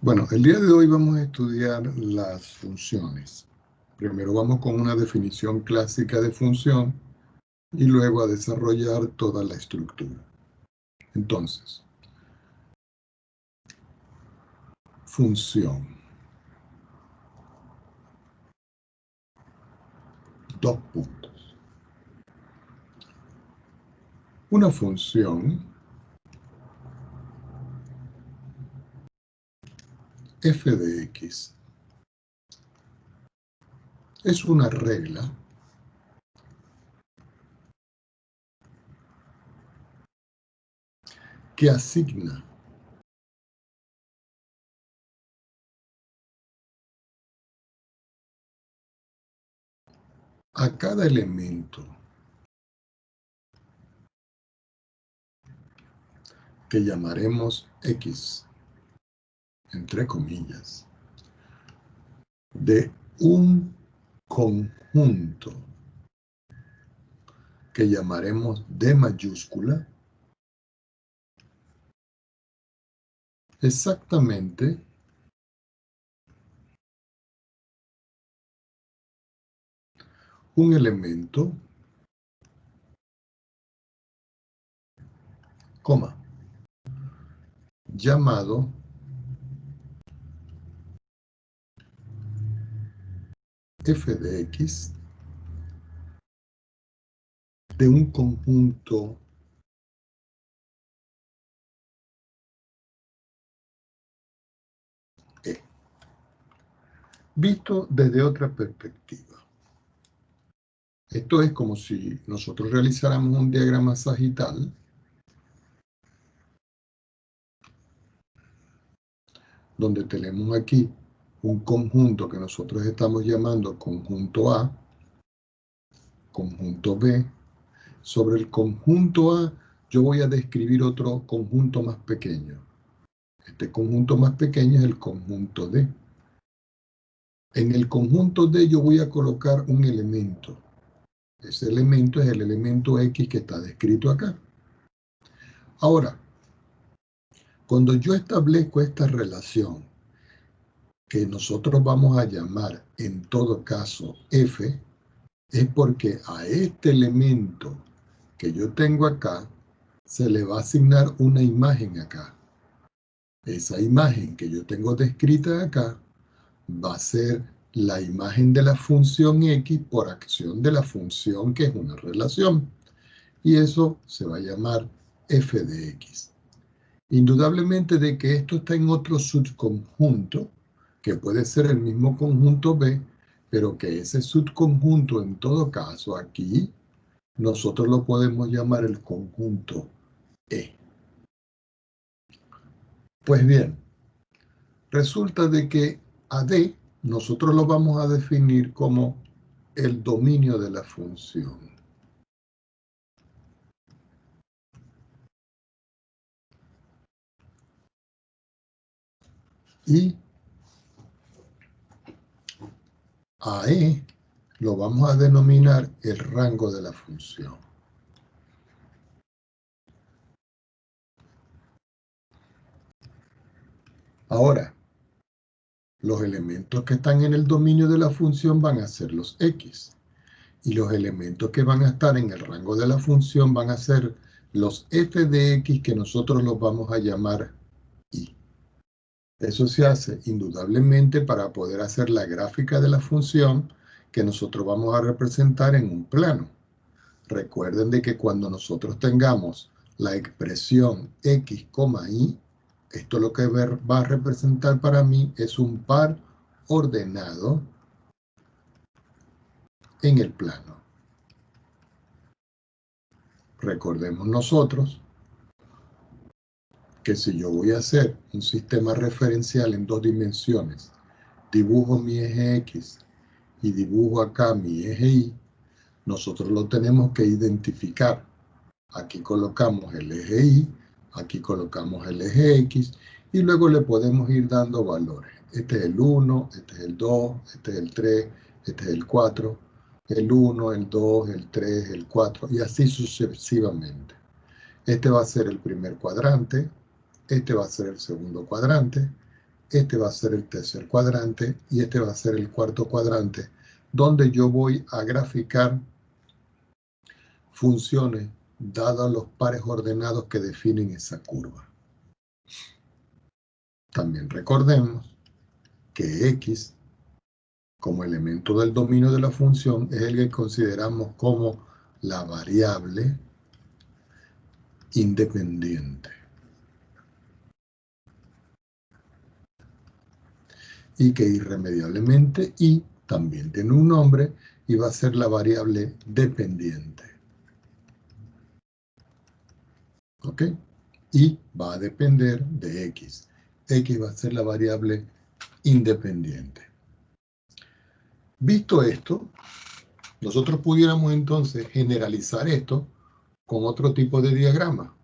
Bueno, el día de hoy vamos a estudiar las funciones. Primero vamos con una definición clásica de función y luego a desarrollar toda la estructura. Entonces, función. Dos puntos. Una función f de x es una regla que asigna a cada elemento que llamaremos x, entre comillas, de un conjunto que llamaremos D mayúscula, exactamente un elemento, coma, llamado f de x de un conjunto E. Visto desde otra perspectiva. Esto es como si nosotros realizáramos un diagrama sagital donde tenemos aquí un conjunto que nosotros estamos llamando conjunto A, conjunto B. Sobre el conjunto A yo voy a describir otro conjunto más pequeño. Este conjunto más pequeño es el conjunto D. En el conjunto D yo voy a colocar un elemento. Ese elemento es el elemento X que está descrito acá. Ahora, cuando yo establezco esta relación, que nosotros vamos a llamar en todo caso F, es porque a este elemento que yo tengo acá, se le va a asignar una imagen acá. Esa imagen que yo tengo descrita acá va a ser la imagen de la función X por acción de la función que es una relación. Y eso se va a llamar f de x. Indudablemente de que esto está en otro subconjunto, que puede ser el mismo conjunto B, pero que ese subconjunto en todo caso aquí, nosotros lo podemos llamar el conjunto E. Pues bien, resulta de que a D nosotros lo vamos a definir como el dominio de la función. Y a E lo vamos a denominar el rango de la función. Ahora, los elementos que están en el dominio de la función van a ser los X. Y los elementos que van a estar en el rango de la función van a ser los f de X que nosotros los vamos a llamar Y. Eso se hace indudablemente para poder hacer la gráfica de la función que nosotros vamos a representar en un plano. Recuerden de que cuando nosotros tengamos la expresión X, Y, esto lo que va a representar para mí es un par ordenado en el plano. Recordemos nosotros que si yo voy a hacer un sistema referencial en dos dimensiones, dibujo mi eje X y dibujo acá mi eje Y, nosotros lo tenemos que identificar. Aquí colocamos el eje Y, aquí colocamos el eje X y luego le podemos ir dando valores. Este es el 1, este es el 2, este es el 3, este es el 4, el 1, el 2, el 3, el 4 y así sucesivamente. Este va a ser el primer cuadrante, este va a ser el segundo cuadrante, este va a ser el tercer cuadrante y este va a ser el cuarto cuadrante, donde yo voy a graficar funciones dados los pares ordenados que definen esa curva. También recordemos que X, como elemento del dominio de la función, es el que consideramos como la variable independiente. Y que irremediablemente Y también tiene un nombre y va a ser la variable dependiente. ¿Ok? Y va a depender de X. X va a ser la variable independiente. Visto esto, nosotros pudiéramos entonces generalizar esto con otro tipo de diagrama.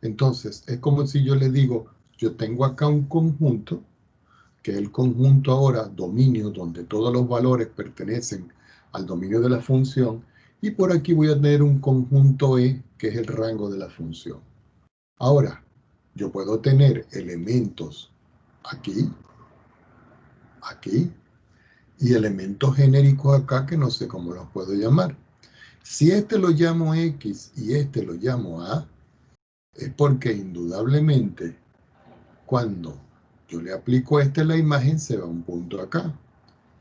Entonces, es como si yo le digo, yo tengo acá un conjunto, que es el conjunto ahora dominio, donde todos los valores pertenecen al dominio de la función, y por aquí voy a tener un conjunto E, que es el rango de la función. Ahora, yo puedo tener elementos aquí, aquí, y elementos genéricos acá que no sé cómo los puedo llamar. Si este lo llamo X y este lo llamo A, es porque indudablemente cuando yo le aplico a este la imagen se va un punto acá,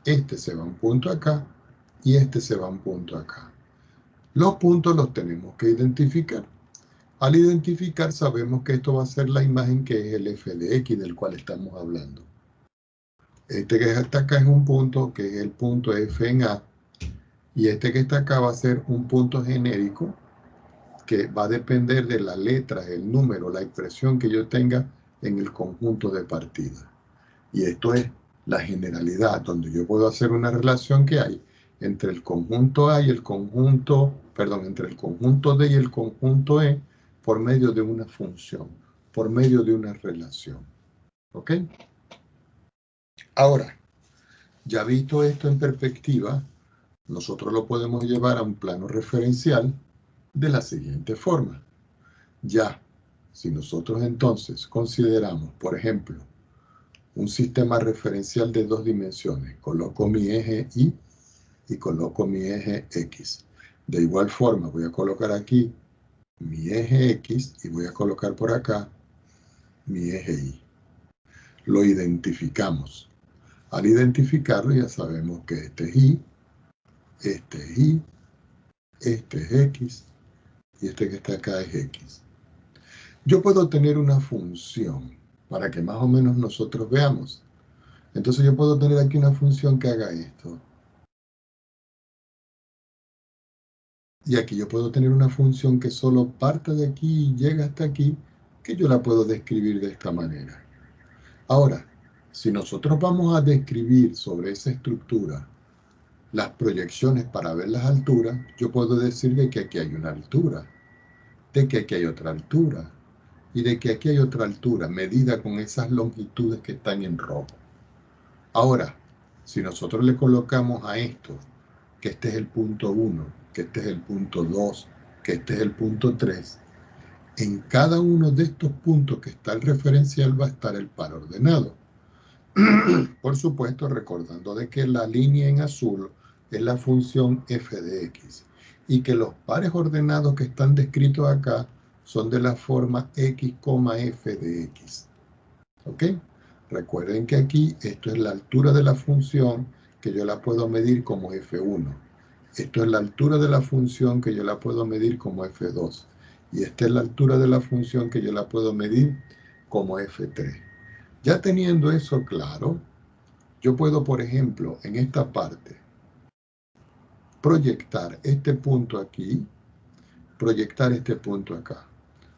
este se va un punto acá y este se va un punto acá. Los puntos los tenemos que identificar. Al identificar sabemos que esto va a ser la imagen que es el f de x del cual estamos hablando. Este que está acá es un punto que es el punto f en A y este que está acá va a ser un punto genérico que va a depender de la letra, el número, la expresión que yo tenga en el conjunto de partida. Y esto es la generalidad, donde yo puedo hacer una relación que hay entre el conjunto A y el conjunto, perdón, entre el conjunto D y el conjunto E por medio de una función, por medio de una relación. ¿Ok? Ahora, ya visto esto en perspectiva, nosotros lo podemos llevar a un plano referencial de la siguiente forma. Ya, si nosotros entonces consideramos, por ejemplo, un sistema referencial de 2 dimensiones, coloco mi eje Y y coloco mi eje X. De igual forma voy a colocar aquí mi eje X y voy a colocar por acá mi eje Y. Lo identificamos. Al identificarlo ya sabemos que este es Y, este es Y, este es X y este que está acá es X. Yo puedo tener una función para que más o menos nosotros veamos. Entonces yo puedo tener aquí una función que haga esto. Y aquí yo puedo tener una función que solo parte de aquí y llega hasta aquí, que yo la puedo describir de esta manera. Ahora, si nosotros vamos a describir sobre esa estructura las proyecciones para ver las alturas, yo puedo decir de que aquí hay una altura, de que aquí hay otra altura, y de que aquí hay otra altura, medida con esas longitudes que están en rojo. Ahora, si nosotros le colocamos a esto, que este es el punto 1, que este es el punto 2, que este es el punto 3, en cada uno de estos puntos que está el referencial va a estar el par ordenado. Por supuesto, recordando de que la línea en azul es la función f de x y que los pares ordenados que están descritos acá son de la forma x, f de x. ¿Ok? Recuerden que aquí esto es la altura de la función que yo la puedo medir como f1. Esto es la altura de la función que yo la puedo medir como f2. Y esta es la altura de la función que yo la puedo medir como f3. Ya teniendo eso claro, yo puedo, por ejemplo, en esta parte, proyectar este punto aquí, proyectar este punto acá.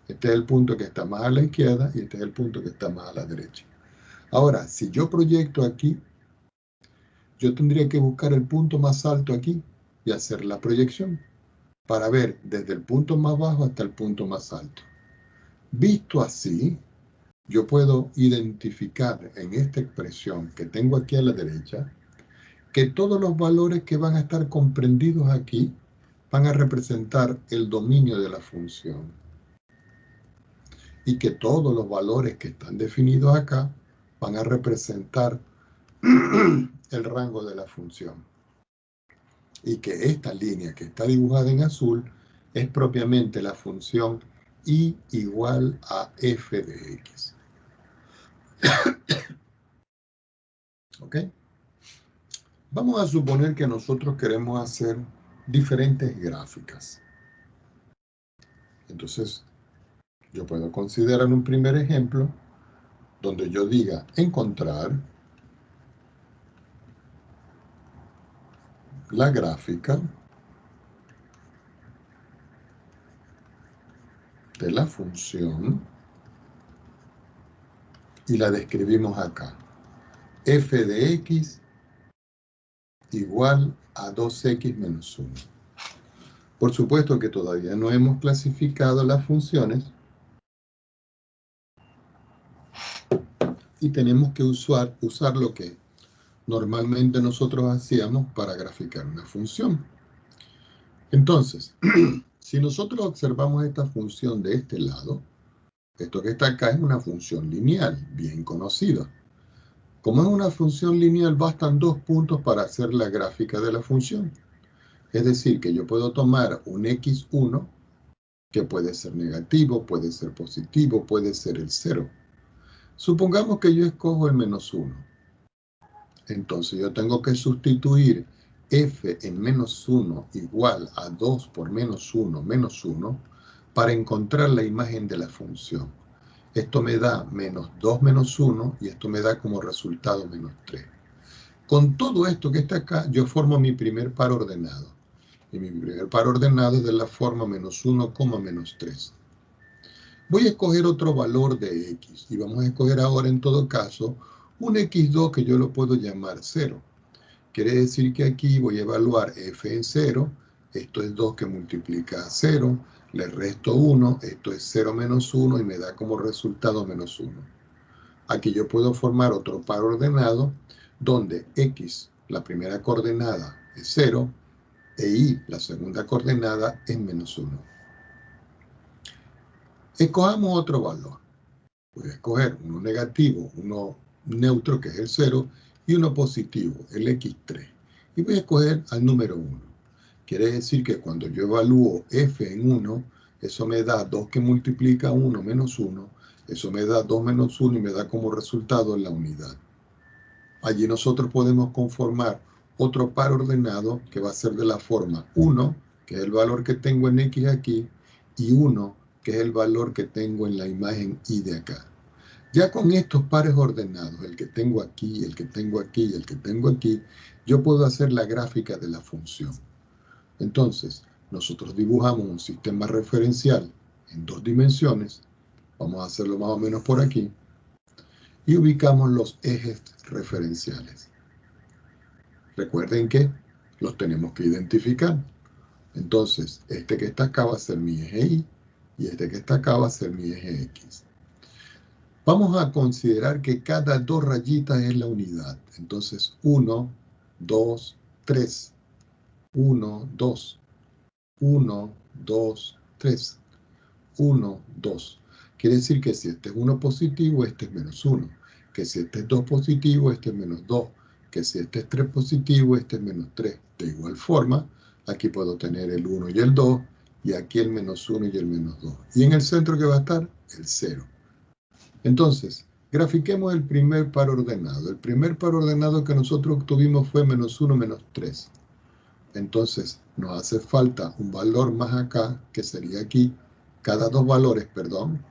Este es el punto que está más a la izquierda y este es el punto que está más a la derecha. Ahora, si yo proyecto aquí, yo tendría que buscar el punto más alto aquí y hacer la proyección para ver desde el punto más bajo hasta el punto más alto. Visto así, yo puedo identificar en esta expresión que tengo aquí a la derecha que todos los valores que van a estar comprendidos aquí van a representar el dominio de la función. Y que todos los valores que están definidos acá van a representar el rango de la función. Y que esta línea que está dibujada en azul es propiamente la función y igual a f de x. ¿Ok? Vamos a suponer que nosotros queremos hacer diferentes gráficas. Entonces, yo puedo considerar un primer ejemplo donde yo diga encontrar la gráfica de la función y la describimos acá. F de x igual a 2x menos 1. Por supuesto que todavía no hemos clasificado las funciones y tenemos que usar lo que normalmente nosotros hacíamos para graficar una función. Entonces, si nosotros observamos esta función de este lado, esto que está acá es una función lineal, bien conocida. Como es una función lineal, bastan 2 puntos para hacer la gráfica de la función. Es decir, que yo puedo tomar un x1, que puede ser negativo, puede ser positivo, puede ser el 0. Supongamos que yo escojo el menos 1. Entonces yo tengo que sustituir f en menos 1 igual a 2 por menos 1 para encontrar la imagen de la función. Esto me da menos 2 menos 1 y esto me da como resultado menos 3. Con todo esto que está acá, yo formo mi primer par ordenado. Y mi primer par ordenado es de la forma menos 1, menos 3. Voy a escoger otro valor de x. Y vamos a escoger ahora, en todo caso, un x2 que yo lo puedo llamar 0. Quiere decir que aquí voy a evaluar f en 0. Esto es 2 que multiplica a 0. Le resto 1. Esto es 0 menos 1 y me da como resultado menos 1. Aquí yo puedo formar otro par ordenado donde x, la primera coordenada, es 0 e y, la segunda coordenada, es menos 1. Escojamos otro valor. Voy a escoger uno negativo, uno neutro, que es el 0, y uno positivo, el x3. Y voy a escoger al número 1. Quiere decir que cuando yo evalúo f en 1, eso me da 2 que multiplica 1 menos 1, eso me da 2 menos 1 y me da como resultado la unidad. Allí nosotros podemos conformar otro par ordenado que va a ser de la forma 1, que es el valor que tengo en x aquí, y 1, que es el valor que tengo en la imagen y de acá. Ya con estos pares ordenados, el que tengo aquí, el que tengo aquí y el que tengo aquí, yo puedo hacer la gráfica de la función. Entonces, nosotros dibujamos un sistema referencial en 2 dimensiones, vamos a hacerlo más o menos por aquí, y ubicamos los ejes referenciales. Recuerden que los tenemos que identificar. Entonces, este que está acá va a ser mi eje Y y este que está acá va a ser mi eje X. Vamos a considerar que cada 2 rayitas es la unidad. Entonces, 1, 2, 3. 1, 2. 1, 2, 3. 1, 2. Quiere decir que si este es 1 positivo, este es menos 1. Que si este es 2 positivo, este es menos 2. Que si este es 3 positivo, este es menos 3. De igual forma, aquí puedo tener el 1 y el 2, y aquí el menos 1 y el menos 2. Y en el centro, ¿qué va a estar? El 0. Entonces, grafiquemos el primer par ordenado. El primer par ordenado que nosotros obtuvimos fue menos 1, menos 3. Entonces, nos hace falta un valor más acá, que sería aquí, cada 2 valores, perdón.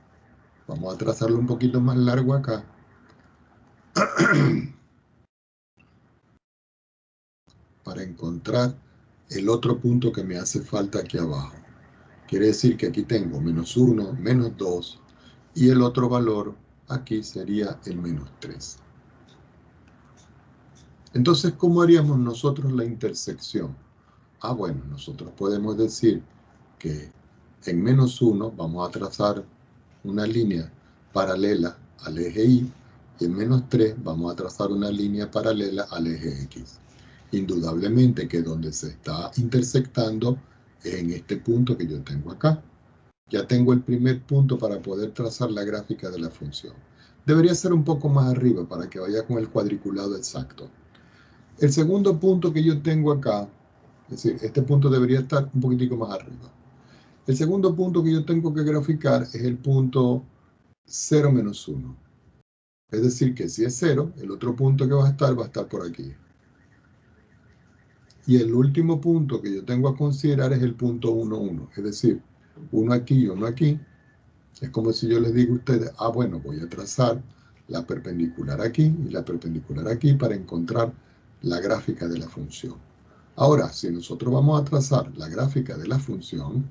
Vamos a trazarlo un poquito más largo acá. Para encontrar el otro punto que me hace falta aquí abajo. Quiere decir que aquí tengo menos 1, menos 2, y el otro valor aquí sería el menos 3. Entonces, ¿cómo haríamos nosotros la intersección? Bueno, nosotros podemos decir que en menos 1 vamos a trazar una línea paralela al eje Y, y en menos 3 vamos a trazar una línea paralela al eje X. Indudablemente que donde se está intersectando es en este punto que yo tengo acá. Ya tengo el primer punto para poder trazar la gráfica de la función. Debería ser un poco más arriba para que vaya con el cuadriculado exacto. El segundo punto que yo tengo acá, es decir, este punto debería estar un poquitico más arriba. El segundo punto que yo tengo que graficar es el punto 0 menos 1. Es decir, que si es 0, el otro punto que va a estar por aquí. Y el último punto que yo tengo a considerar es el punto 1, 1. Es decir, uno aquí y uno aquí. Es como si yo les digo a ustedes, bueno, voy a trazar la perpendicular aquí y la perpendicular aquí para encontrar la gráfica de la función. Ahora, si nosotros vamos a trazar la gráfica de la función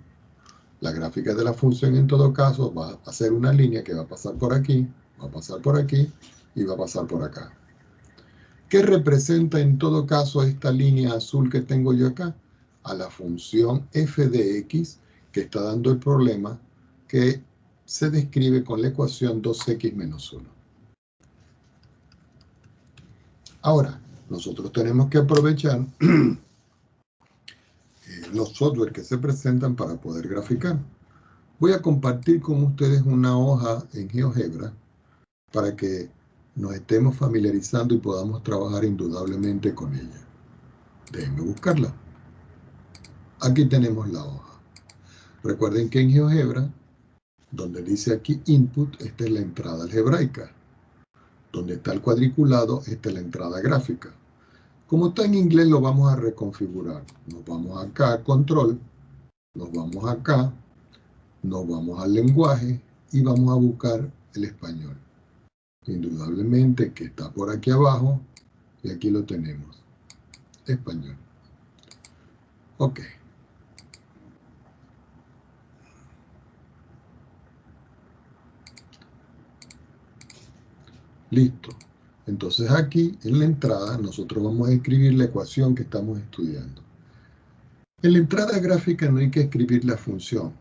en todo caso va a ser una línea que va a pasar por aquí, va a pasar por aquí y va a pasar por acá. ¿Qué representa en todo caso esta línea azul que tengo yo acá? A la función f de x que está dando el problema que se describe con la ecuación 2x menos 1. Ahora, nosotros tenemos que aprovechar los software que se presentan para poder graficar. Voy a compartir con ustedes una hoja en GeoGebra para que nos estemos familiarizando y podamos trabajar indudablemente con ella. Déjenme buscarla. Aquí tenemos la hoja. Recuerden que en GeoGebra, donde dice aquí Input, esta es la entrada algebraica. Donde está el cuadriculado, esta es la entrada gráfica. Como está en inglés, lo vamos a reconfigurar. Nos vamos acá a Control, nos vamos acá, nos vamos al lenguaje y vamos a buscar el español. Indudablemente que está por aquí abajo y aquí lo tenemos. Español. Ok. Listo. Entonces aquí en la entrada nosotros vamos a escribir la ecuación que estamos estudiando. En la entrada gráfica no hay que escribir la función.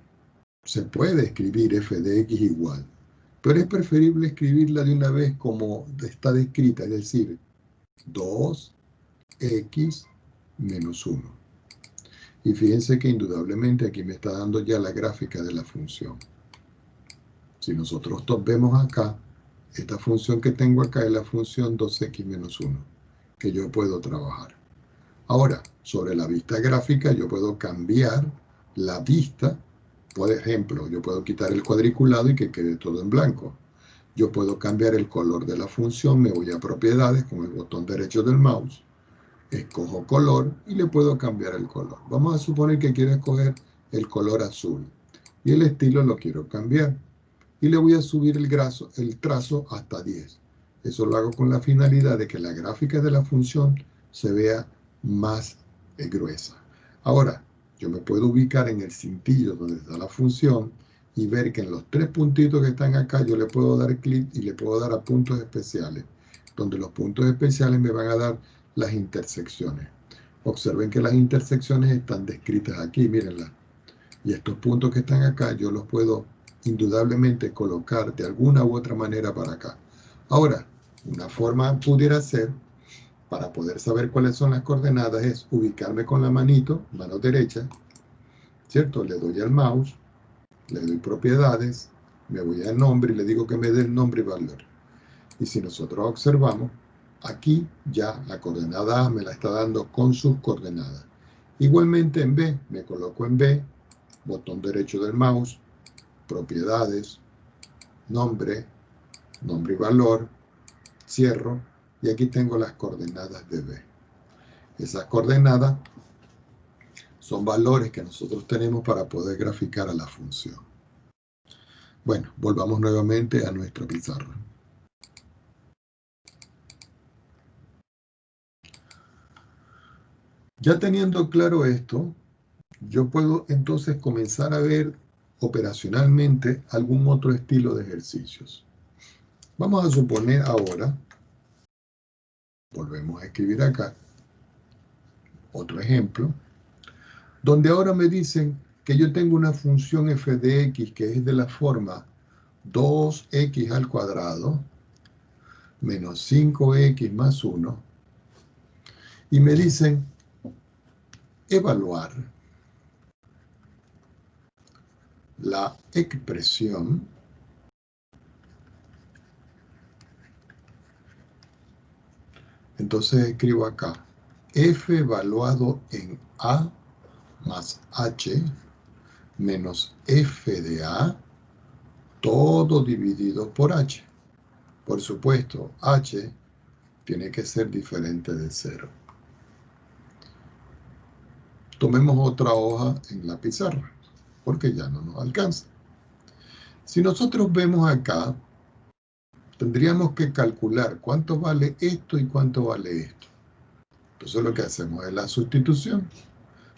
Se puede escribir f de x igual, pero es preferible escribirla de una vez como está descrita, es decir, 2x menos 1. Y fíjense que indudablemente aquí me está dando ya la gráfica de la función. Si nosotros vemos acá, esta función que tengo acá es la función 2x menos 1, que yo puedo trabajar. Ahora, sobre la vista gráfica, yo puedo cambiar la vista. Por ejemplo, yo puedo quitar el cuadriculado y que quede todo en blanco. Yo puedo cambiar el color de la función, me voy a propiedades con el botón derecho del mouse, escojo color y le puedo cambiar el color. Vamos a suponer que quiero escoger el color azul y el estilo lo quiero cambiar. Y le voy a subir el trazo hasta 10. Eso lo hago con la finalidad de que la gráfica de la función se vea más gruesa. Ahora, yo me puedo ubicar en el cintillo donde está la función y ver que en los tres puntitos que están acá yo le puedo dar clic y le puedo dar a puntos especiales, donde los puntos especiales me van a dar las intersecciones. Observen que las intersecciones están descritas aquí, mírenlas. Y estos puntos que están acá yo los puedo indudablemente colocar de alguna u otra manera para acá. Ahora, una forma pudiera ser, para poder saber cuáles son las coordenadas, es ubicarme con la manito, mano derecha, ¿cierto? Le doy al mouse, le doy propiedades, me voy al nombre y le digo que me dé el nombre y valor. Y si nosotros observamos, aquí ya la coordenada A me la está dando con sus coordenadas. Igualmente en B, me coloco en B, botón derecho del mouse, propiedades, nombre y valor, cierro, y aquí tengo las coordenadas de B. Esas coordenadas son valores que nosotros tenemos para poder graficar a la función. Bueno, volvamos nuevamente a nuestra pizarra. Ya teniendo claro esto, yo puedo entonces comenzar a ver operacionalmente algún otro estilo de ejercicios. Vamos a suponer ahora, volvemos a escribir acá, otro ejemplo, donde ahora me dicen que yo tengo una función f de x que es de la forma 2x al cuadrado menos 5x más 1, y me dicen evaluar la expresión Entonces escribo acá, f evaluado en A más h menos f de A, todo dividido por h. Por supuesto, h tiene que ser diferente de 0. Tomemos otra hoja en la pizarra, porque ya no nos alcanza. Si nosotros vemos acá, tendríamos que calcular cuánto vale esto y cuánto vale esto. Entonces lo que hacemos es la sustitución.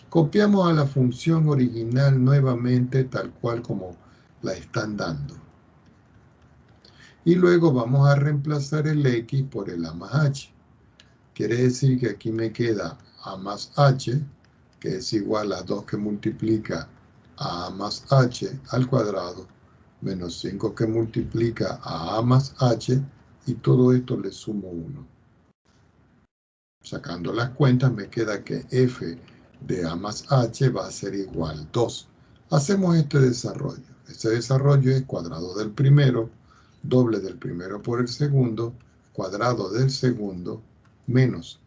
Copiamos a la función original nuevamente tal cual como la están dando. Y luego vamos a reemplazar el x por el a más h. Quiere decir que aquí me queda a más h, que es igual a 2 que multiplica a más h al cuadrado, menos 5 que multiplica a más h, y todo esto le sumo 1. Sacando las cuentas me queda que f de a más h va a ser igual a 2. Hacemos este desarrollo. Este desarrollo es cuadrado del primero, doble del primero por el segundo, cuadrado del segundo, menos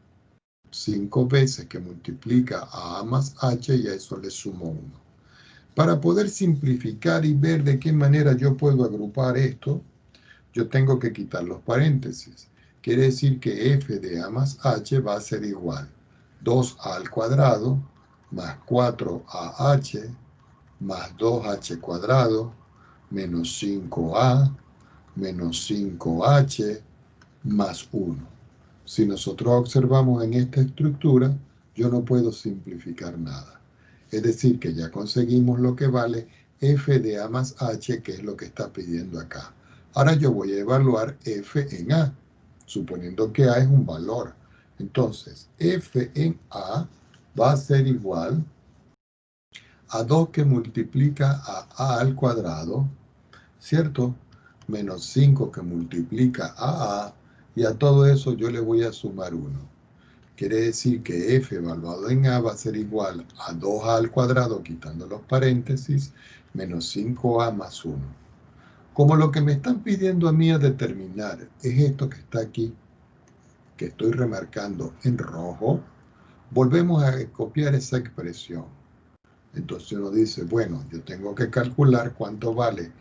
5 veces que multiplica a más h, y a eso le sumo 1. Para poder simplificar y ver de qué manera yo puedo agrupar esto, yo tengo que quitar los paréntesis. Quiere decir que f de a más h va a ser igual 2a al cuadrado más 4ah más 2h cuadrado menos 5a menos 5h más 1. Si nosotros observamos en esta estructura, yo no puedo simplificar nada. Es decir, que ya conseguimos lo que vale f de a más h, que es lo que está pidiendo acá. Ahora yo voy a evaluar f en a, suponiendo que a es un valor. Entonces, f en a va a ser igual a 2 que multiplica a al cuadrado, ¿cierto? Menos 5 que multiplica a, y a todo eso yo le voy a sumar 1. Quiere decir que f evaluado en a va a ser igual a 2a al cuadrado, quitando los paréntesis, menos 5a más 1. Como lo que me están pidiendo a mí a determinar es esto que está aquí, que estoy remarcando en rojo, volvemos a copiar esa expresión. Entonces uno dice, bueno, yo tengo que calcular cuánto vale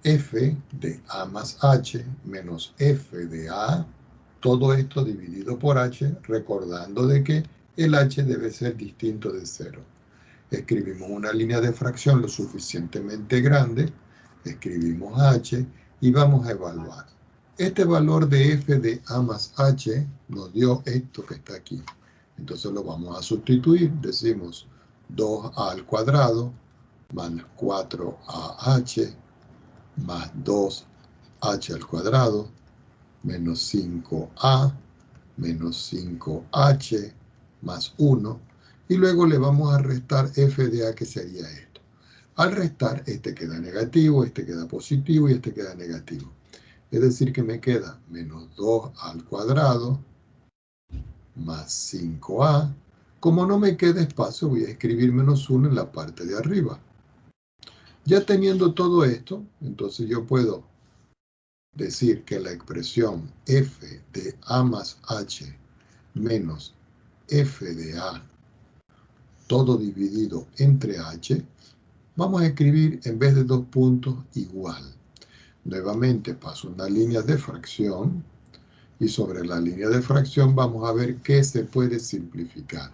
f de a más h menos f de a, todo esto dividido por h, recordando de que el h debe ser distinto de 0. Escribimos una línea de fracción lo suficientemente grande, escribimos h y vamos a evaluar. Este valor de f de a más h nos dio esto que está aquí. Entonces lo vamos a sustituir. Decimos 2a al cuadrado más 4ah más 2h al cuadrado menos 5a menos 5h más 1, y luego le vamos a restar f de a, que sería esto. Al restar, este queda negativo, este queda positivo y este queda negativo. Es decir, que me queda menos 2 al cuadrado más 5a. Como no me queda espacio, voy a escribir menos 1 en la parte de arriba. Ya teniendo todo esto, entonces yo puedo decir que la expresión f de a más h menos f de a, todo dividido entre h, vamos a escribir en vez de 2 puntos igual. Nuevamente paso una línea de fracción, y sobre la línea de fracción vamos a ver qué se puede simplificar.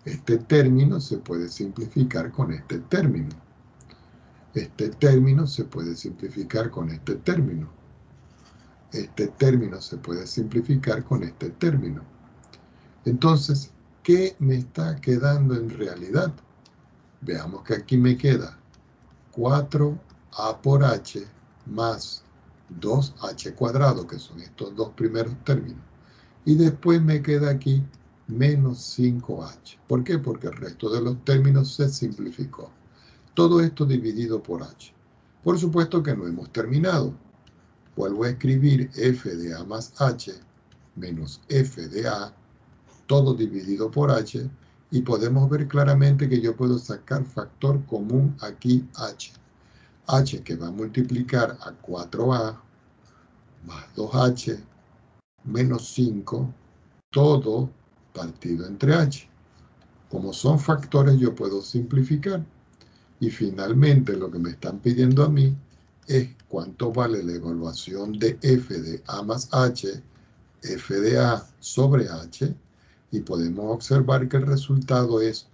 Este término se puede simplificar con este término. Este término se puede simplificar con este término. Este término se puede simplificar con este término. Entonces, ¿qué me está quedando en realidad? Veamos que aquí me queda 4a por h más 2h cuadrado, que son estos dos primeros términos. Y después me queda aquí menos 5h. ¿Por qué? Porque el resto de los términos se simplificó. Todo esto dividido por h. Por supuesto que no hemos terminado. Vuelvo a escribir f de a más h menos f de a, todo dividido por h, y podemos ver claramente que yo puedo sacar factor común aquí, h. h que va a multiplicar a 4a más 2h menos 5 todo partido entre h. Como son factores, yo puedo simplificar. Y finalmente, lo que me están pidiendo a mí es cuánto vale la evaluación de f de a más h, f de a sobre h, y podemos observar que el resultado es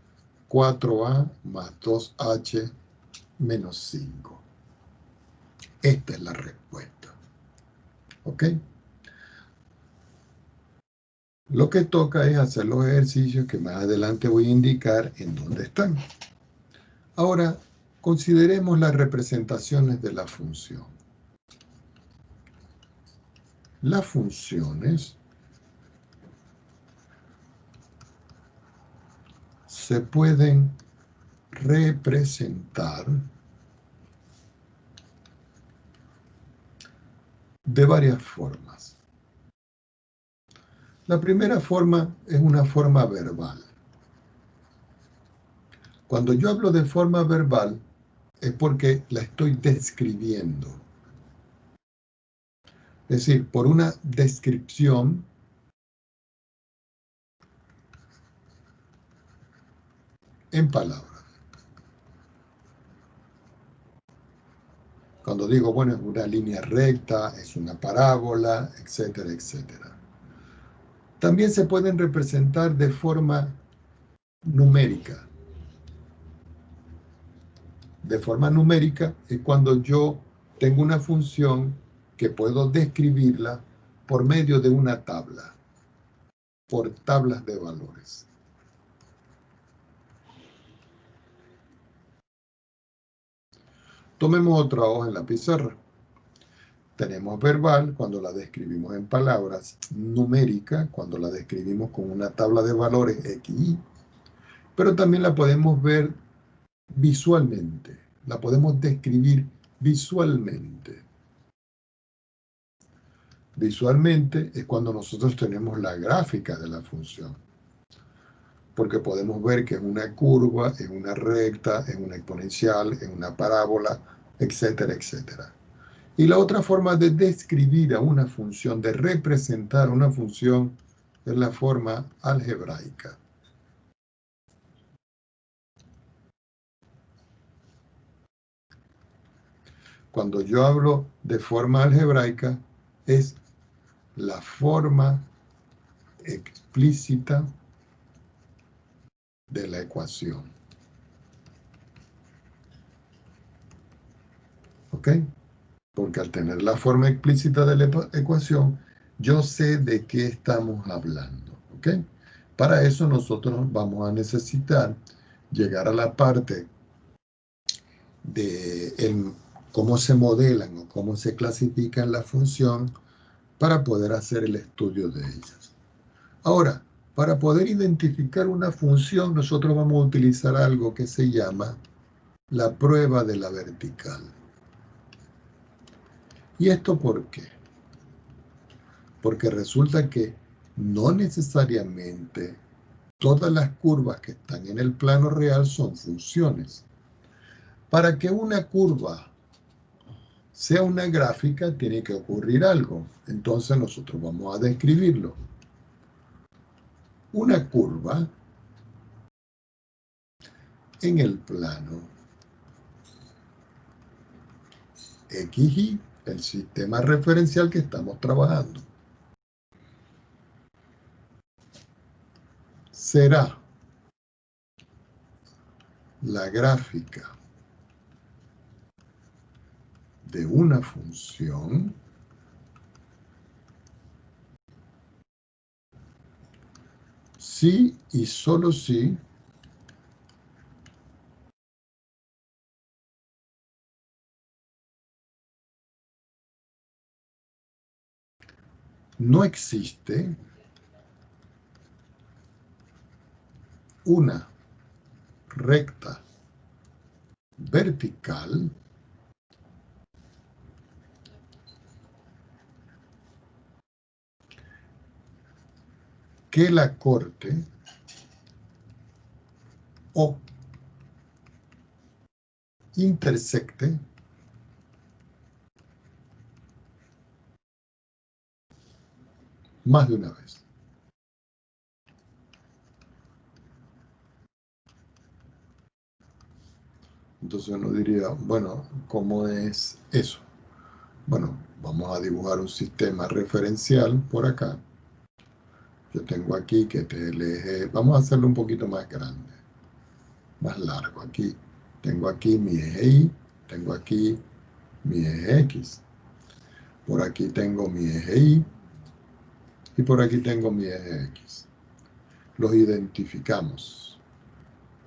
4a más 2h menos 5. Esta es la respuesta. ¿Ok? Lo que toca es hacer los ejercicios que más adelante voy a indicar en dónde están. Ahora, consideremos las representaciones de la función. Las funciones se pueden representar de varias formas. La primera forma es una forma verbal. Cuando yo hablo de forma verbal es porque la estoy describiendo. Es decir, por una descripción en palabras. Cuando digo, bueno, es una línea recta, es una parábola, etcétera, etcétera. También se pueden representar de forma numérica. De forma numérica es cuando yo tengo una función que puedo describirla por medio de una tabla, por tablas de valores. Tomemos otra hoja en la pizarra. Tenemos verbal cuando la describimos en palabras, numérica cuando la describimos con una tabla de valores X, Y, pero también la podemos ver visualmente, la podemos describir visualmente. Visualmente es cuando nosotros tenemos la gráfica de la función, porque podemos ver que es una curva, es una recta, es una exponencial, es una parábola, etcétera, etcétera. Y la otra forma de describir a una función, de representar una función, es la forma algebraica. Cuando yo hablo de forma algebraica, es la forma explícita de la ecuación. ¿Ok? Porque al tener la forma explícita de la ecuación, yo sé de qué estamos hablando. ¿Ok? Para eso nosotros vamos a necesitar llegar a la parte de cómo se modelan o cómo se clasifican la función para poder hacer el estudio de ellas. Ahora, para poder identificar una función, nosotros vamos a utilizar algo que se llama la prueba de la vertical. ¿Y esto por qué? Porque resulta que no necesariamente todas las curvas que están en el plano real son funciones. Para que una curva sea una gráfica, tiene que ocurrir algo. Entonces nosotros vamos a describirlo. Una curva en el plano XY, el sistema referencial que estamos trabajando, será la gráfica de una función si y solo si no existe una recta vertical que la corte o intersecte más de una vez. Entonces uno diría, bueno, ¿cómo es eso? Bueno, vamos a dibujar un sistema referencial por acá. Yo tengo aquí que este es el eje, vamos a hacerlo un poquito más grande, más largo. Aquí tengo aquí mi eje Y, tengo aquí mi eje X. Por aquí tengo mi eje Y y por aquí tengo mi eje X. Los identificamos.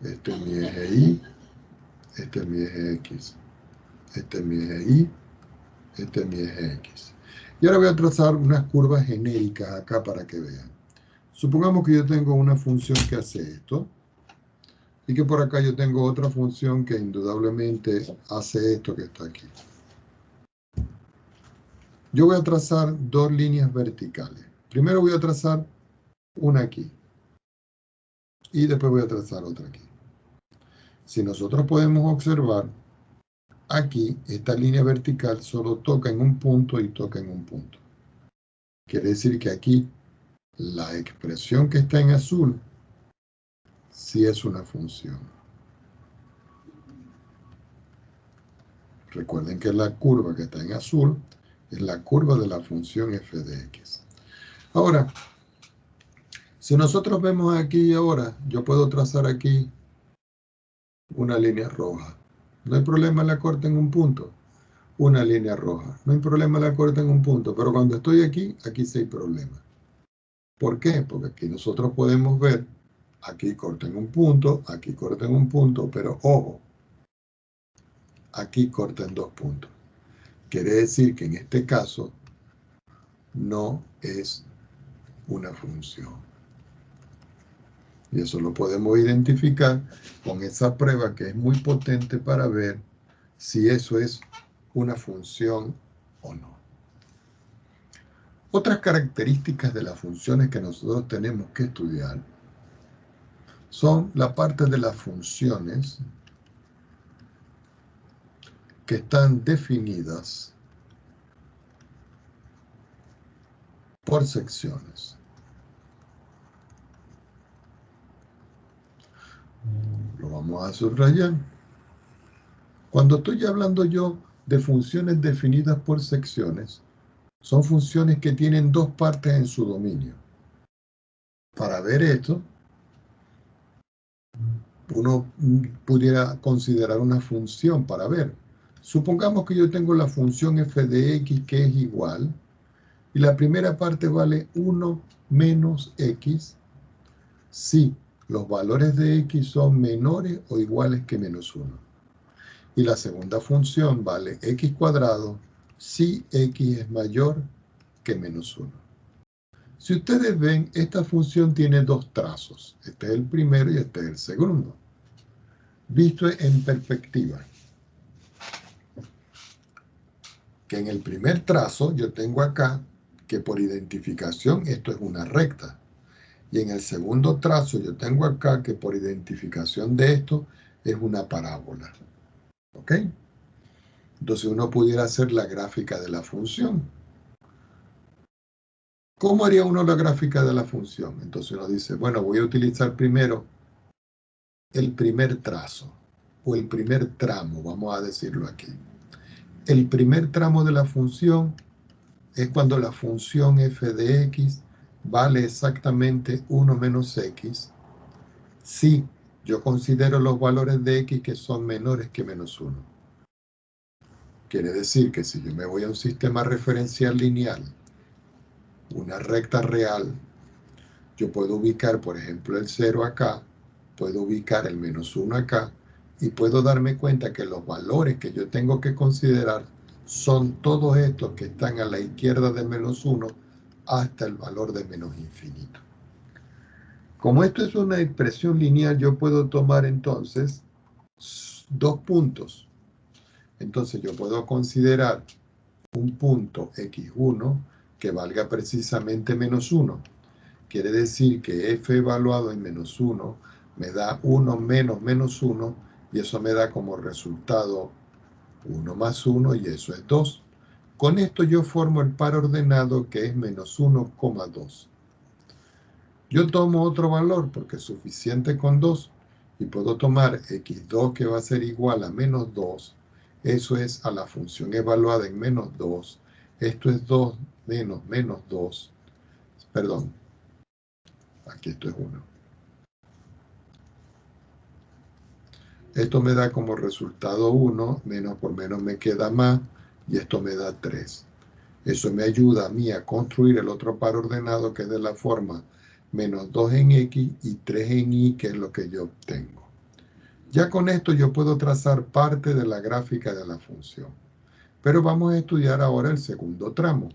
Este es mi eje Y, este es mi eje X. Este es mi eje Y, este es mi eje X. Y ahora voy a trazar unas curvas genéricas acá para que vean. Supongamos que yo tengo una función que hace esto y que por acá yo tengo otra función que indudablemente hace esto que está aquí. Yo voy a trazar dos líneas verticales. Primero voy a trazar una aquí y después voy a trazar otra aquí. Si nosotros podemos observar, aquí esta línea vertical solo toca en un punto y toca en un punto. Quiere decir que aquí la expresión que está en azul sí es una función. Recuerden que la curva que está en azul es la curva de la función f de x. Ahora, si nosotros vemos aquí ahora, yo puedo trazar aquí una línea roja. No hay problema, la corto en un punto. Una línea roja. No hay problema, la corto en un punto. Pero cuando estoy aquí, aquí sí hay problema. ¿Por qué? Porque aquí nosotros podemos ver, aquí corto en un punto, aquí corto en un punto, pero ojo, aquí corta en dos puntos. Quiere decir que en este caso no es una función. Y eso lo podemos identificar con esa prueba que es muy potente para ver si eso es una función o no. Otras características de las funciones que nosotros tenemos que estudiar son la parte de las funciones que están definidas por secciones. Lo vamos a subrayar. Cuando estoy hablando yo de funciones definidas por secciones, son funciones que tienen dos partes en su dominio. Para ver esto, uno pudiera considerar una función para ver. Supongamos que yo tengo la función f de x que es igual, y la primera parte vale 1 menos x si los valores de x son menores o iguales que menos 1. Y la segunda función vale x cuadrado si x es mayor que menos 1. Si ustedes ven, esta función tiene dos trazos. Este es el primero y este es el segundo. Visto en perspectiva. Que en el primer trazo yo tengo acá que por identificación esto es una recta. Y en el segundo trazo yo tengo acá que por identificación de esto es una parábola. ¿Ok? Entonces uno pudiera hacer la gráfica de la función. ¿Cómo haría uno la gráfica de la función? Entonces uno dice, bueno, voy a utilizar primero el primer trazo o el primer tramo, vamos a decirlo aquí. El primer tramo de la función es cuando la función f de x vale exactamente 1 menos x si yo considero los valores de x que son menores que menos 1. Quiere decir que si yo me voy a un sistema referencial lineal, una recta real, yo puedo ubicar, por ejemplo, el 0 acá, puedo ubicar el menos 1 acá, y puedo darme cuenta que los valores que yo tengo que considerar son todos estos que están a la izquierda de menos 1 hasta el valor de menos infinito. Como esto es una expresión lineal, yo puedo tomar entonces dos puntos. Entonces yo puedo considerar un punto x1 que valga precisamente menos 1. Quiere decir que f evaluado en menos 1 me da 1 menos menos 1 y eso me da como resultado 1 más 1 y eso es 2. Con esto yo formo el par ordenado que es menos 1,2. Yo tomo otro valor porque es suficiente con 2 Y puedo tomar x2 que va a ser igual a menos 2. Eso es a la función evaluada en menos 2. Esto es 2 menos menos 2. Perdón. Aquí esto es 1. Esto me da como resultado 1. Menos por menos me queda más. Y esto me da 3. Eso me ayuda a mí a construir el otro par ordenado que es de la forma menos 2 en x y 3 en y, que es lo que yo obtengo. Ya con esto yo puedo trazar parte de la gráfica de la función. Pero vamos a estudiar ahora el segundo tramo.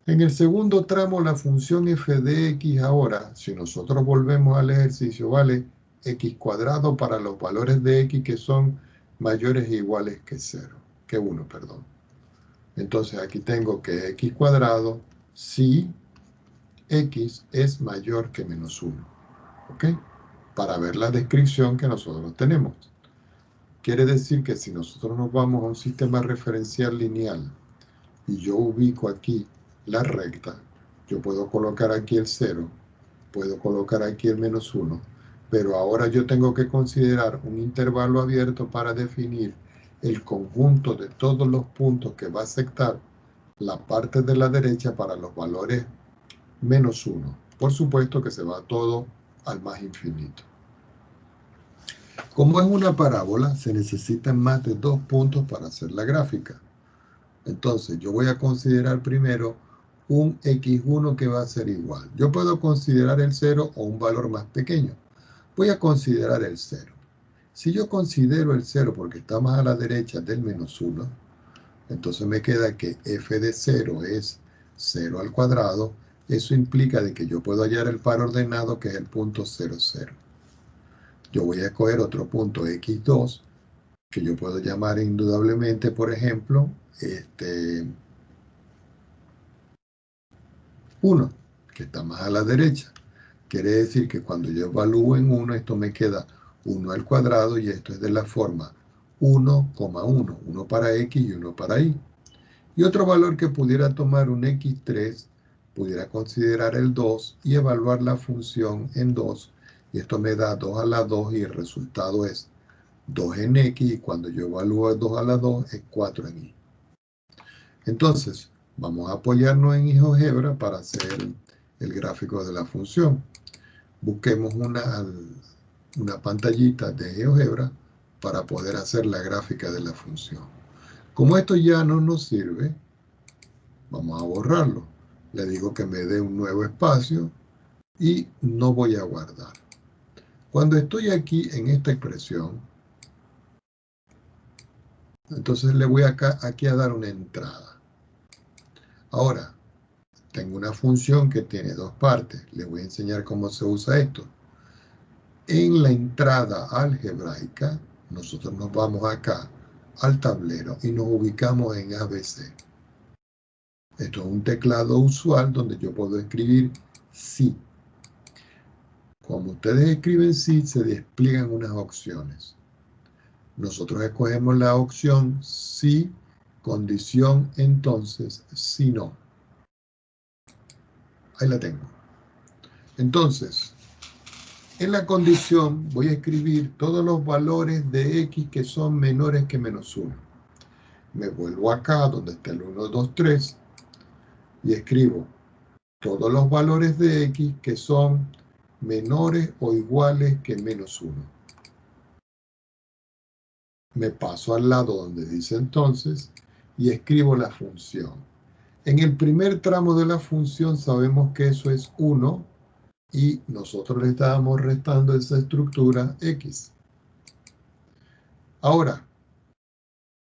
En el segundo tramo, la función f de x ahora, si nosotros volvemos al ejercicio, vale x cuadrado para los valores de x que son mayores e iguales que 1, perdón. Entonces aquí tengo que x cuadrado si x es mayor que menos 1. ¿Ok? Para ver la descripción que nosotros tenemos. Quiere decir que si nosotros nos vamos a un sistema referencial lineal y yo ubico aquí la recta, yo puedo colocar aquí el 0, puedo colocar aquí el menos 1, pero ahora yo tengo que considerar un intervalo abierto para definir el conjunto de todos los puntos que va a aceptar la parte de la derecha para los valores menos 1. Por supuesto que se va todo al más infinito. Como es una parábola, se necesitan más de 2 puntos para hacer la gráfica. Entonces, yo voy a considerar primero un x1 que va a ser igual. Yo puedo considerar el 0 o un valor más pequeño. Voy a considerar el 0. Si yo considero el 0 porque está más a la derecha del menos 1, entonces me queda que f de 0 es 0 al cuadrado. Eso implica de que yo puedo hallar el par ordenado que es el punto 0, 0. Yo voy a escoger otro punto x2 que yo puedo llamar indudablemente, por ejemplo, 1, que está más a la derecha. Quiere decir que cuando yo evalúo en 1, esto me queda 1 al cuadrado y esto es de la forma 1,1, 1 para x y 1 para y. Y otro valor que pudiera tomar un x3, pudiera considerar el 2 y evaluar la función en 2. Y esto me da 2 a la 2 y el resultado es 2 en x, y cuando yo evalúo 2 a la 2 es 4 en y. Entonces, vamos a apoyarnos en GeoGebra para hacer el gráfico de la función. Busquemos una pantallita de GeoGebra para poder hacer la gráfica de la función. Como esto ya no nos sirve, vamos a borrarlo. Le digo que me dé un nuevo espacio y no voy a guardar. Cuando estoy aquí en esta expresión, entonces le voy aquí a dar una entrada. Ahora, tengo una función que tiene dos partes. Les voy a enseñar cómo se usa esto. En la entrada algebraica, nosotros nos vamos acá al tablero y nos ubicamos en ABC. Esto es un teclado usual donde yo puedo escribir sí. Como ustedes escriben sí, se despliegan unas opciones. Nosotros escogemos la opción sí, condición entonces, si no. Ahí la tengo. Entonces, en la condición voy a escribir todos los valores de x que son menores que menos 1. Me vuelvo acá donde está el 1, 2, 3 y escribo todos los valores de x que son menores o iguales que menos 1. Me paso al lado donde dice entonces y escribo la función. En el primer tramo de la función sabemos que eso es 1 y nosotros le estábamos restando esa estructura x. Ahora,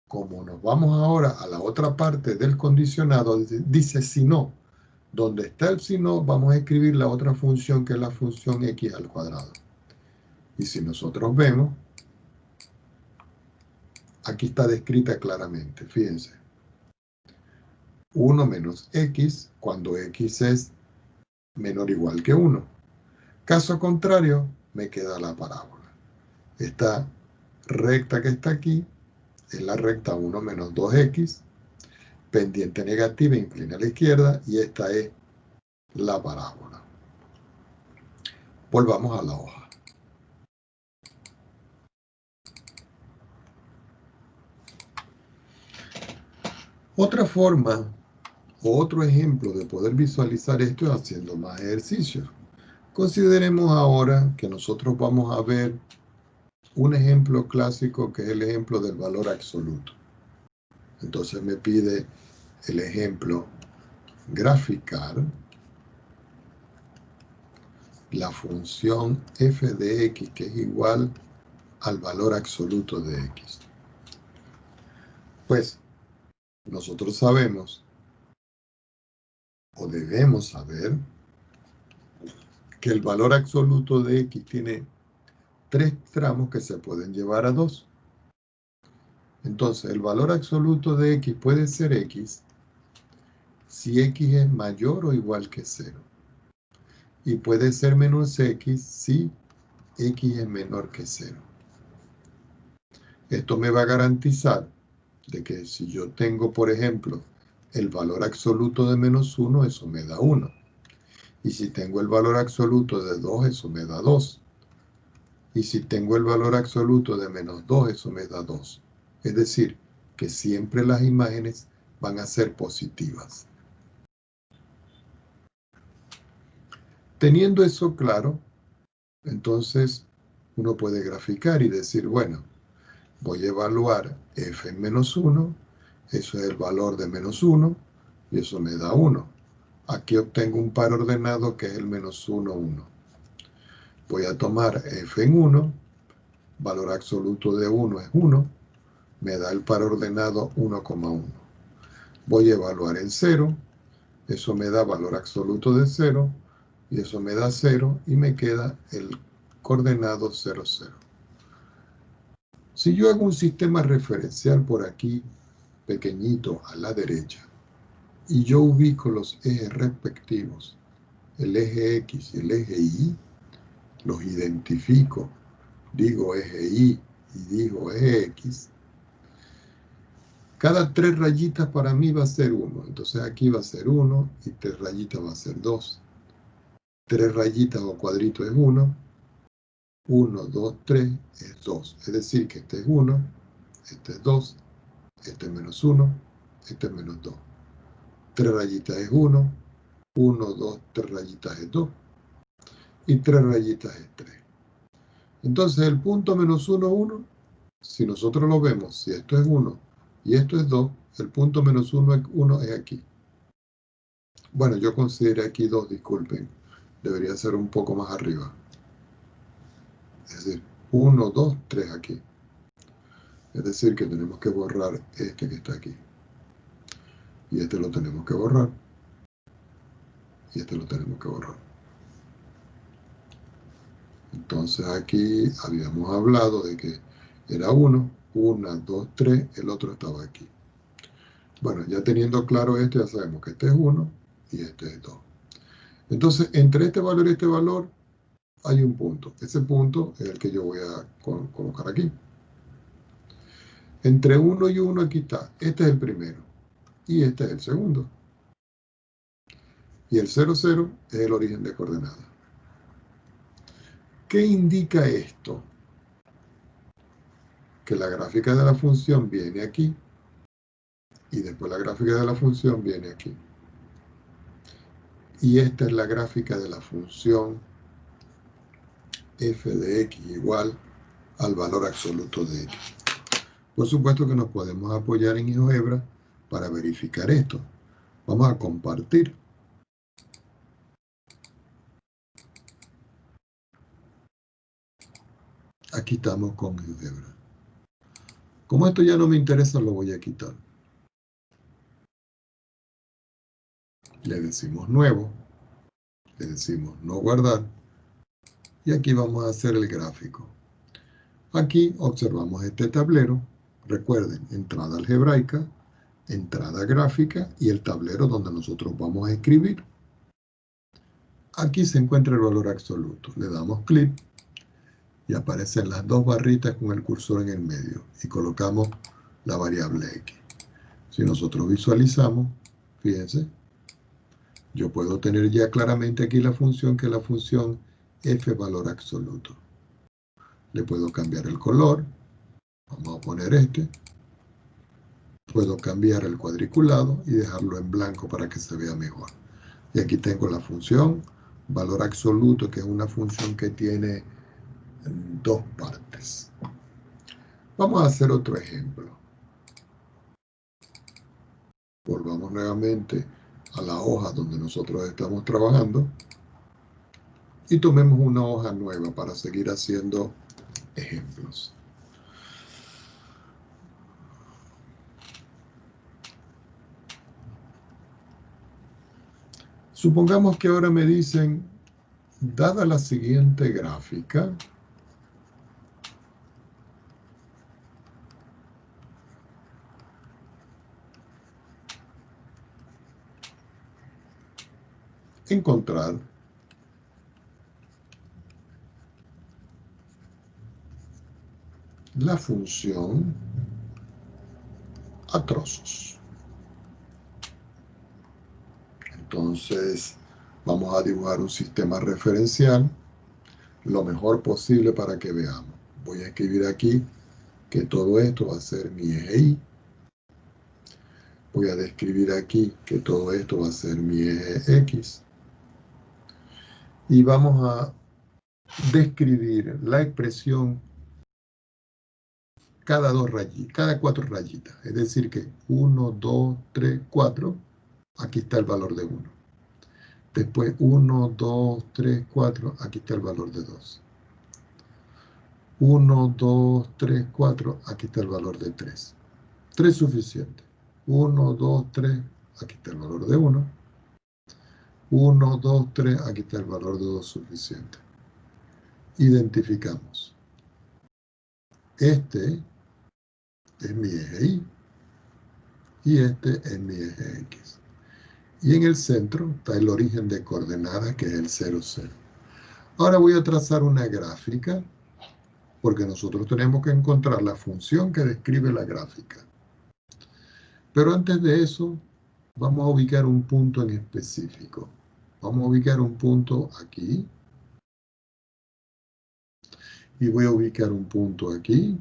como nos vamos ahora a la otra parte del condicionado, dice si no. Donde está el si no, vamos a escribir la otra función que es la función x al cuadrado. Y si nosotros vemos, aquí está descrita claramente, fíjense. 1 menos x cuando x es menor o igual que 1. Caso contrario, me queda la parábola. Esta recta que está aquí es la recta 1 menos 2x, pendiente negativa inclina a la izquierda, y esta es la parábola. Volvamos a la hoja. Otra forma, o otro ejemplo de poder visualizar esto es haciendo más ejercicios. Consideremos ahora que nosotros vamos a ver un ejemplo clásico que es el ejemplo del valor absoluto. Entonces me pide el ejemplo graficar la función f de x, que es igual al valor absoluto de x. Pues nosotros sabemos, o debemos saber, que el valor absoluto de x tiene 3 tramos que se pueden llevar a 2. Entonces, el valor absoluto de x puede ser x si x es mayor o igual que 0. Y puede ser menos x si x es menor que 0. Esto me va a garantizar de que si yo tengo, por ejemplo, el valor absoluto de menos 1, eso me da 1. Y si tengo el valor absoluto de 2, eso me da 2. Y si tengo el valor absoluto de menos 2, eso me da 2. Es decir, que siempre las imágenes van a ser positivas. Teniendo eso claro, entonces uno puede graficar y decir, bueno, voy a evaluar f en menos 1, eso es el valor de menos 1, y eso me da 1. Aquí obtengo un par ordenado que es el menos 1, 1. Voy a tomar f en 1, valor absoluto de 1 es 1, me da el par ordenado 1,1. Voy a evaluar en 0, eso me da valor absoluto de 0, y eso me da 0, y me queda el coordenado 0, 0. Si yo hago un sistema referencial por aquí, pequeñito a la derecha, y yo ubico los ejes respectivos, el eje X y el eje Y, los identifico, digo eje Y y digo eje X, cada 3 rayitas para mí va a ser 1. Entonces aquí va a ser 1 y 3 rayitas va a ser 2. 3 rayitas o cuadrito es 1. 1, 2, 3 es 2. Es decir, que este es 1, este es 2, este es menos 1, este es menos 2. 3 rayitas es 1, 1, 2, 3 rayitas es 2. Y 3 rayitas es 3. Entonces el punto menos 1, 1, si nosotros lo vemos, si esto es 1 y esto es 2, el punto menos 1, 1 es aquí. Bueno, yo consideré aquí 2, disculpen. Debería ser un poco más arriba. Es decir, 1, 2, 3 aquí. Es decir, que tenemos que borrar este que está aquí. Y este lo tenemos que borrar. Y este lo tenemos que borrar. Entonces aquí habíamos hablado de que era 1, 1, 2, 3, el otro estaba aquí. Bueno, ya teniendo claro esto, ya sabemos que este es 1 y este es 2. Entonces, entre este valor y este valor hay un punto. Ese punto es el que yo voy a colocar aquí. Entre 1 y 1 aquí está. Este es el primero. Y este es el segundo. Y el 0, 0 es el origen de coordenadas. ¿Qué indica esto? Que la gráfica de la función viene aquí. Y después la gráfica de la función viene aquí. Y esta es la gráfica de la función f de x igual al valor absoluto de x. Por supuesto que nos podemos apoyar en GeoGebra para verificar esto. Vamos a compartir. Aquí estamos con GeoGebra. Como esto ya no me interesa, lo voy a quitar. Le decimos nuevo, le decimos no guardar, y aquí vamos a hacer el gráfico. Aquí observamos este tablero. Recuerden, entrada algebraica, entrada gráfica y el tablero donde nosotros vamos a escribir. Aquí se encuentra el valor absoluto. Le damos clic y aparecen las dos barritas con el cursor en el medio y colocamos la variable x. Si nosotros visualizamos, fíjense, yo puedo tener ya claramente aquí la función, que es la función f valor absoluto. Le puedo cambiar el color. Vamos a poner este. Puedo cambiar el cuadriculado y dejarlo en blanco para que se vea mejor. Y aquí tengo la función valor absoluto, que es una función que tiene dos partes. Vamos a hacer otro ejemplo. Volvamos nuevamente a la hoja donde nosotros estamos trabajando y tomemos una hoja nueva para seguir haciendo ejemplos. Supongamos que ahora me dicen, dada la siguiente gráfica, encontrar la función a trozos. Entonces, vamos a dibujar un sistema referencial lo mejor posible para que veamos. Voy a escribir aquí que todo esto va a ser mi eje Y. Voy a describir aquí que todo esto va a ser mi eje X. Y vamos a describir la expresión cada cuatro rayitas. Es decir que 1, 2, 3, 4. Aquí está el valor de 1. Después 1, 2, 3, 4. Aquí está el valor de 2. 1, 2, 3, 4. Aquí está el valor de 3. 3 suficiente. 1, 2, 3. Aquí está el valor de 1. 1, 2, 3. Aquí está el valor de 2 suficiente. Identificamos. Este es mi eje Y y este es mi eje X. Y en el centro está el origen de coordenadas, que es el 0, 0. Ahora voy a trazar una gráfica, porque nosotros tenemos que encontrar la función que describe la gráfica. Pero antes de eso, vamos a ubicar un punto en específico. Vamos a ubicar un punto aquí. Y voy a ubicar un punto aquí.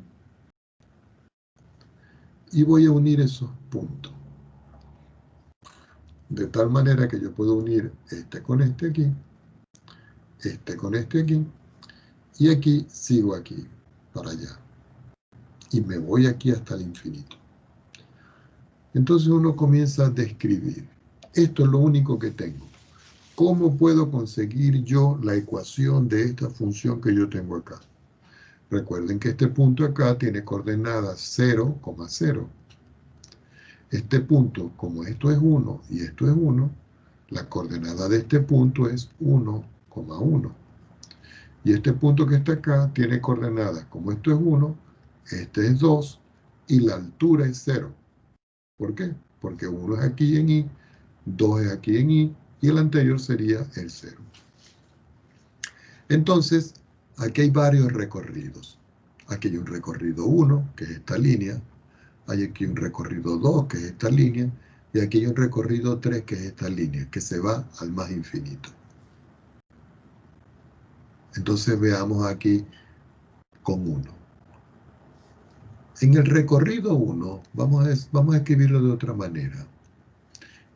Y voy a unir esos puntos. De tal manera que yo puedo unir este con este aquí. Este con este aquí. Y aquí sigo aquí, para allá. Y me voy aquí hasta el infinito. Entonces uno comienza a describir. Esto es lo único que tengo. ¿Cómo puedo conseguir yo la ecuación de esta función que yo tengo acá? Recuerden que este punto acá tiene coordenadas 0, 0. Este punto, como esto es 1 y esto es 1, la coordenada de este punto es 1, 1. Y este punto que está acá tiene coordenadas, como esto es 1, este es 2 y la altura es 0. ¿Por qué? Porque 1 es aquí en Y, 2 es aquí en Y y el anterior sería el 0. Entonces, aquí hay varios recorridos. Aquí hay un recorrido 1, que es esta línea. Hay aquí un recorrido 2, que es esta línea. Y aquí hay un recorrido 3, que es esta línea, que se va al más infinito. Entonces veamos aquí con 1. En el recorrido 1, vamos a escribirlo de otra manera.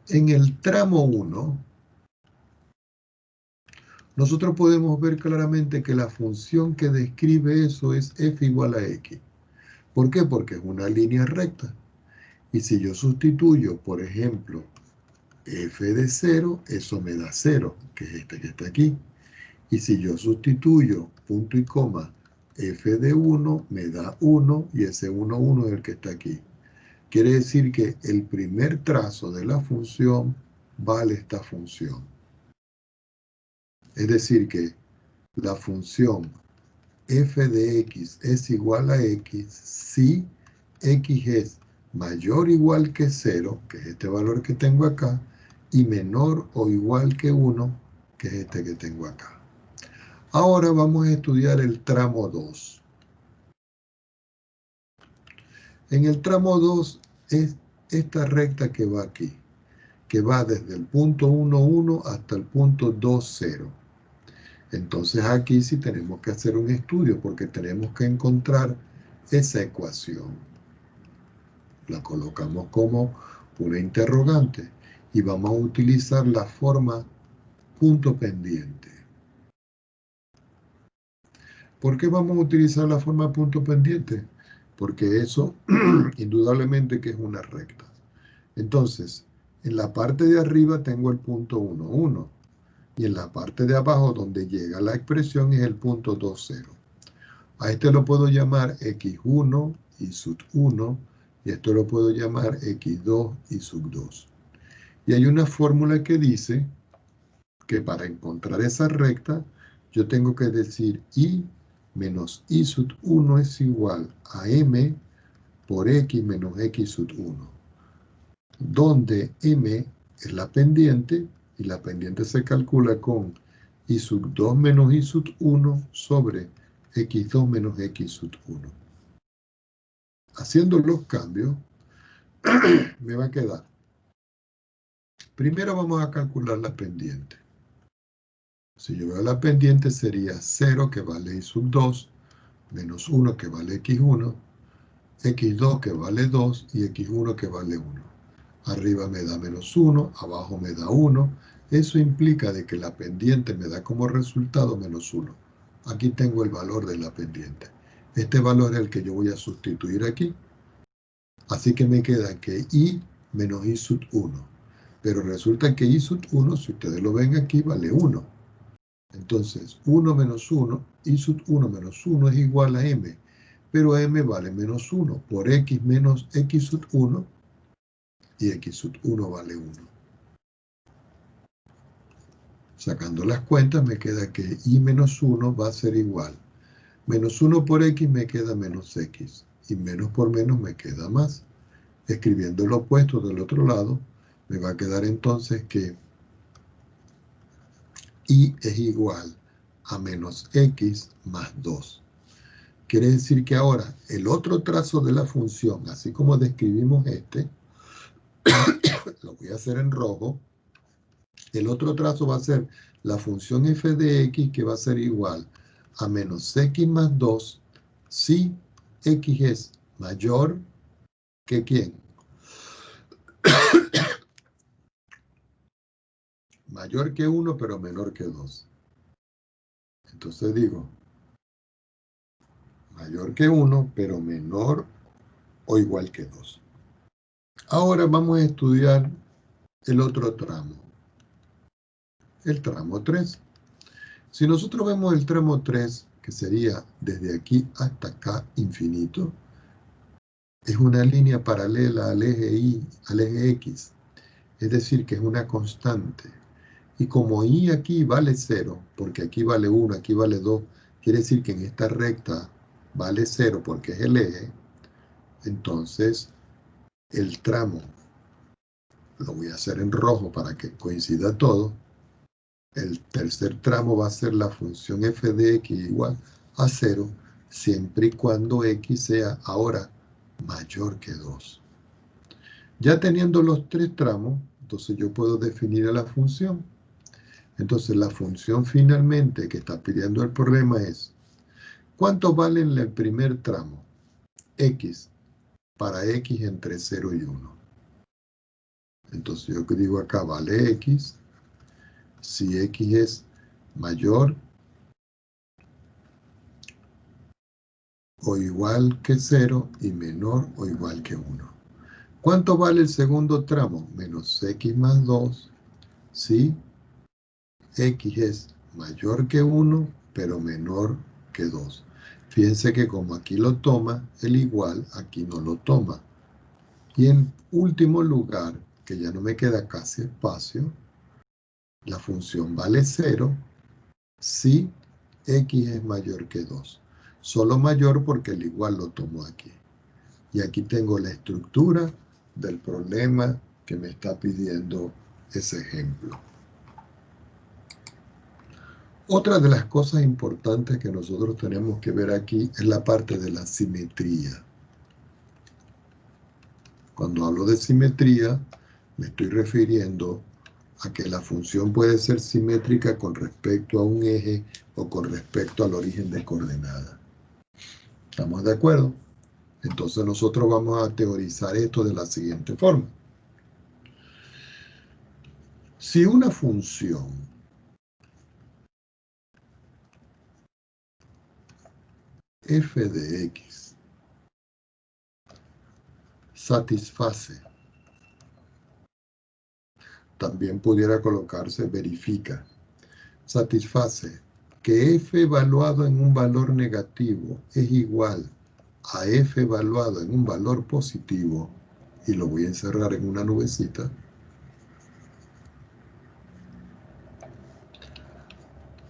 En el tramo 1, nosotros podemos ver claramente que la función que describe eso es f igual a x. ¿Por qué? Porque es una línea recta. Y si yo sustituyo, por ejemplo, f de 0, eso me da 0, que es este que está aquí. Y si yo sustituyo punto y coma f de 1, me da 1, y ese 1, 1 es el que está aquí. Quiere decir que el primer trazo de la función vale esta función. Es decir que la función f de x es igual a x si x es mayor o igual que 0, que es este valor que tengo acá, y menor o igual que 1, que es este que tengo acá. Ahora vamos a estudiar el tramo 2. En el tramo 2 es esta recta que va aquí, que va desde el punto 1, 1 hasta el punto 2, 0. Entonces aquí sí tenemos que hacer un estudio porque tenemos que encontrar esa ecuación. La colocamos como una interrogante y vamos a utilizar la forma punto pendiente. ¿Por qué vamos a utilizar la forma punto pendiente? Porque eso indudablemente que es una recta. Entonces, en la parte de arriba tengo el punto 1, 1. Y en la parte de abajo donde llega la expresión es el punto 2, 0. A este lo puedo llamar x1 y sub 1. Y esto lo puedo llamar x2 y sub 2. Y hay una fórmula que dice que para encontrar esa recta, yo tengo que decir y menos y sub 1 es igual a m por x menos x sub 1, donde m es la pendiente y la pendiente se calcula con y sub 2 menos y sub 1 sobre x2 menos x sub 1. Haciendo los cambios, me va a quedar. Primero vamos a calcular la pendiente. Si yo veo la pendiente sería 0 que vale y sub 2, menos 1 que vale x1, x2 que vale 2 y x1 que vale 1. Arriba me da menos 1, abajo me da 1. Eso implica de que la pendiente me da como resultado menos 1. Aquí tengo el valor de la pendiente. Este valor es el que yo voy a sustituir aquí. Así que me queda que y menos y sub 1. Pero resulta que y sub 1, si ustedes lo ven aquí, vale 1. Entonces, 1 menos 1, y sub 1 menos 1 es igual a m. Pero m vale menos 1 por x menos x sub 1, y x sub 1 vale 1. Sacando las cuentas me queda que y menos 1 va a ser igual. Menos 1 por x me queda menos x, y menos por menos me queda más. Escribiendo lo opuesto del otro lado, me va a quedar entonces que y es igual a menos x más 2. Quiere decir que ahora el otro trazo de la función, así como describimos este, lo voy a hacer en rojo. El otro trazo va a ser la función f de x, que va a ser igual a menos x más 2 si x es mayor que ¿quién? Mayor que 1, pero menor que 2. Entonces digo, mayor que 1, pero menor o igual que 2. Ahora vamos a estudiar el otro tramo, el tramo 3. Si nosotros vemos el tramo 3, que sería desde aquí hasta acá infinito, es una línea paralela al eje Y, al eje X, es decir, que es una constante. Y como Y aquí vale 0, porque aquí vale 1, aquí vale 2, quiere decir que en esta recta vale 0 porque es el eje, entonces el tramo, lo voy a hacer en rojo para que coincida todo, el tercer tramo va a ser la función f de x igual a 0, siempre y cuando x sea ahora mayor que 2. Ya teniendo los tres tramos, entonces yo puedo definir a la función. Entonces la función finalmente que está pidiendo el problema es, ¿cuánto vale en el primer tramo? X, para x entre 0 y 1. Entonces yo digo acá vale x, si x es mayor o igual que 0 y menor o igual que 1. ¿Cuánto vale el segundo tramo? Menos x más 2, si x es mayor que 1, pero menor que 2. Fíjense que como aquí lo toma, el igual aquí no lo toma. Y en último lugar, que ya no me queda casi espacio, la función vale 0 si x es mayor que 2. Solo mayor porque el igual lo tomo aquí. Y aquí tengo la estructura del problema que me está pidiendo ese ejemplo. Otra de las cosas importantes que nosotros tenemos que ver aquí es la parte de la simetría. Cuando hablo de simetría, me estoy refiriendo a que la función puede ser simétrica con respecto a un eje o con respecto al origen de coordenada. ¿Estamos de acuerdo? Entonces nosotros vamos a teorizar esto de la siguiente forma. Si una función f de x satisface, también pudiera colocarse verifica, satisface que f evaluado en un valor negativo es igual a f evaluado en un valor positivo, y lo voy a encerrar en una nubecita,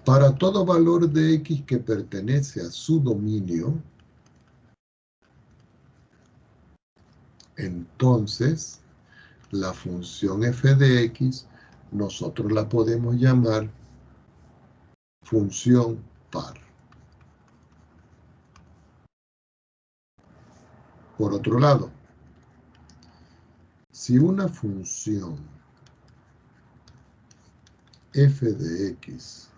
para todo valor de x que pertenece a su dominio, entonces la función f de x nosotros la podemos llamar función par. Por otro lado, si una función f de x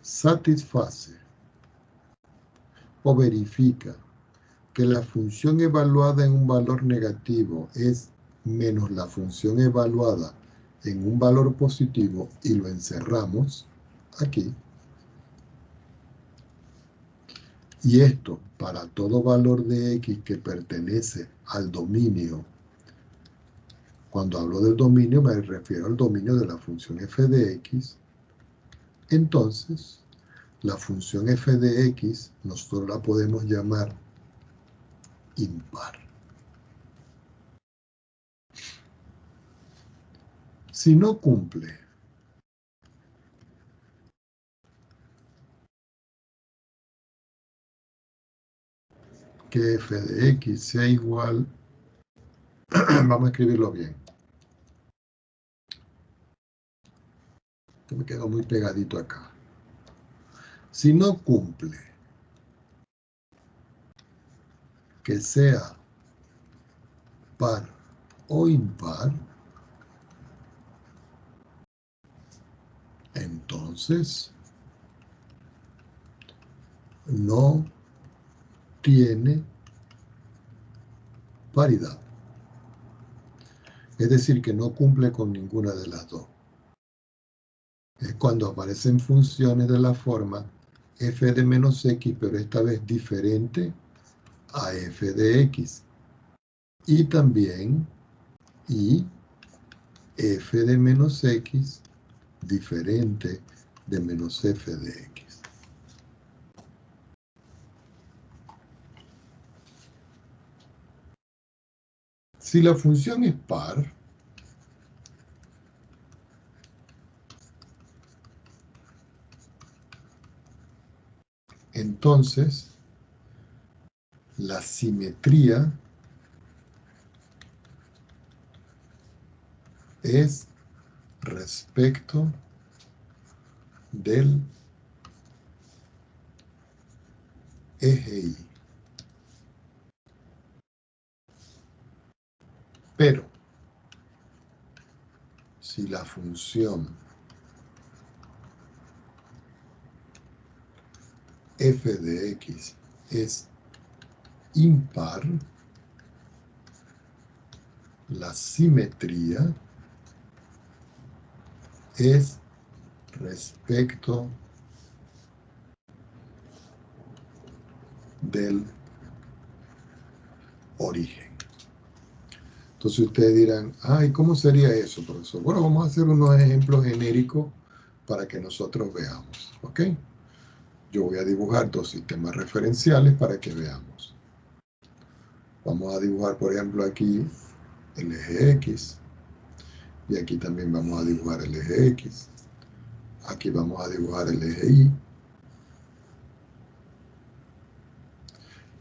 satisface o verifica que la función evaluada en un valor negativo es menos la función evaluada en un valor positivo, y lo encerramos aquí, y esto para todo valor de x que pertenece al dominio. Cuando hablo del dominio me refiero al dominio de la función f de x. Entonces la función f de x nosotros la podemos llamar impar. Si no cumple que f de x sea igual, vamos a escribirlo bien. Esto me quedó muy pegadito acá. Si no cumple que sea par o impar, entonces no tiene paridad. Es decir, que no cumple con ninguna de las dos. Es cuando aparecen funciones de la forma f de menos x, pero esta vez diferente a f de x. Y también f de menos x diferente de menos f de x. Si la función es par, entonces la simetría es respecto del eje Y. Pero si la función f de x es impar, la simetría es respecto del origen. Entonces ustedes dirán, ay, ¿cómo sería eso, profesor? Bueno, vamos a hacer unos ejemplos genéricos para que nosotros veamos, ¿ok? Yo voy a dibujar dos sistemas referenciales para que veamos. Vamos a dibujar, por ejemplo, aquí el eje X. Y aquí también vamos a dibujar el eje X. Aquí vamos a dibujar el eje Y.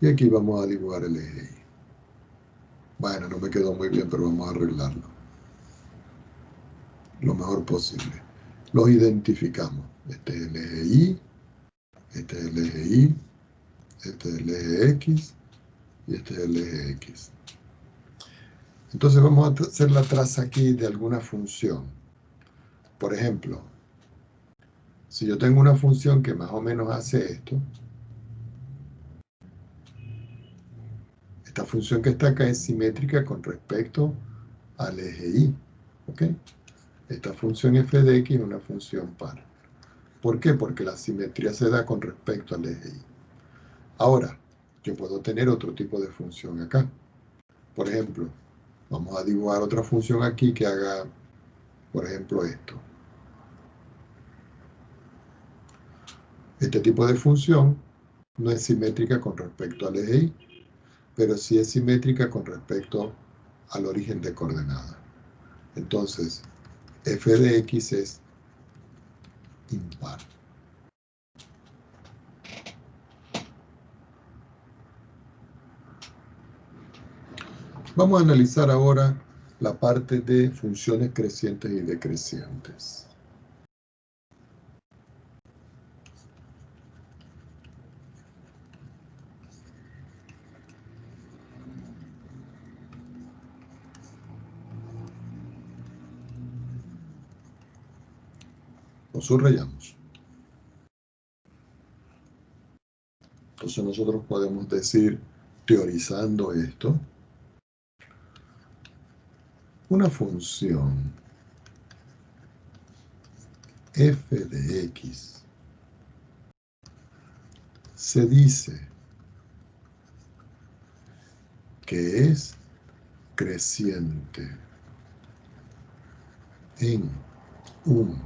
Y aquí vamos a dibujar el eje Y. Bueno, no me quedó muy bien, pero vamos a arreglarlo lo mejor posible. Los identificamos. Este es el eje Y, este es el eje Y, este es el eje X y este es el eje X. Entonces vamos a hacer la traza aquí de alguna función. Por ejemplo, si yo tengo una función que más o menos hace esto, esta función que está acá es simétrica con respecto al eje Y. ¿Ok? Esta función f de x es una función par. ¿Por qué? Porque la simetría se da con respecto al eje Y. Ahora, yo puedo tener otro tipo de función acá. Por ejemplo, vamos a dibujar otra función aquí que haga, por ejemplo, esto. Este tipo de función no es simétrica con respecto al eje Y, pero sí es simétrica con respecto al origen de coordenadas. Entonces, f de x es impar. Vamos a analizar ahora la parte de funciones crecientes y decrecientes. Lo subrayamos. Entonces nosotros podemos decir, teorizando esto, una función f de x se dice que es creciente en un